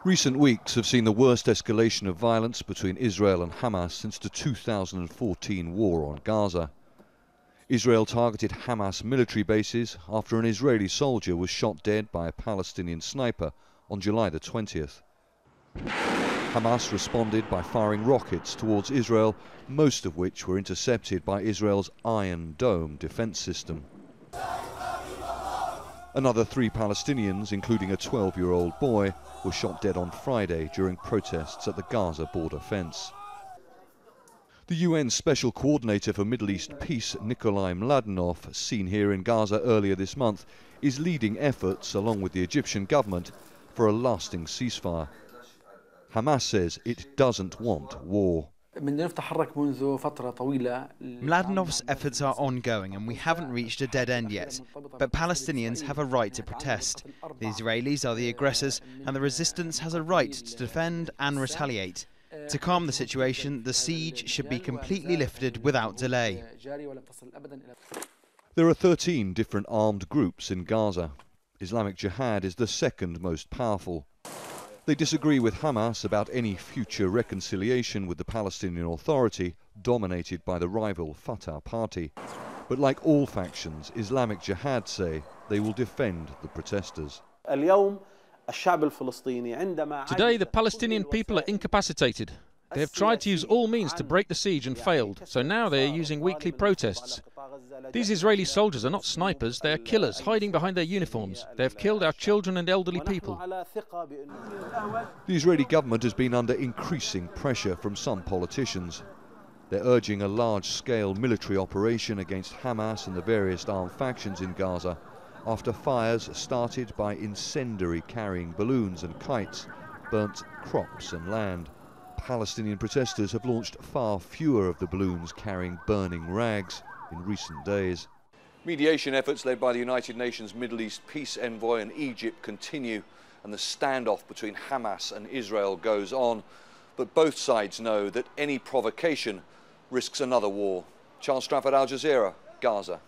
Recent weeks have seen the worst escalation of violence between Israel and Hamas since the 2014 war on Gaza. Israel targeted Hamas military bases after an Israeli soldier was shot dead by a Palestinian sniper on July the 20th. Hamas responded by firing rockets towards Israel, most of which were intercepted by Israel's Iron Dome defense system. Another 3 Palestinians, including a 12-year-old boy, were shot dead on Friday during protests at the Gaza border fence. The UN Special Coordinator for Middle East Peace, Nickolay Mladenov, seen here in Gaza earlier this month, is leading efforts, along with the Egyptian government, for a lasting ceasefire. Hamas says it doesn't want war. Mladenov's efforts are ongoing and we haven't reached a dead end yet. But Palestinians have a right to protest. The Israelis are the aggressors and the resistance has a right to defend and retaliate. To calm the situation, the siege should be completely lifted without delay. There are 13 different armed groups in Gaza. Islamic Jihad is the second most powerful. They disagree with Hamas about any future reconciliation with the Palestinian Authority, dominated by the rival Fatah party. But like all factions, Islamic Jihad say they will defend the protesters. Today, the Palestinian people are incapacitated. They have tried to use all means to break the siege and failed, so now they are using weekly protests. These Israeli soldiers are not snipers, they are killers hiding behind their uniforms. They have killed our children and elderly people. The Israeli government has been under increasing pressure from some politicians. They're urging a large-scale military operation against Hamas and the various armed factions in Gaza after fires started by incendiary-carrying balloons and kites burnt crops and land. Palestinian protesters have launched far fewer of the balloons carrying burning rags in recent days. Mediation efforts led by the United Nations Middle East Peace Envoy and Egypt continue, and the standoff between Hamas and Israel goes on. But both sides know that any provocation risks another war. Stratford, Al Jazeera, Gaza.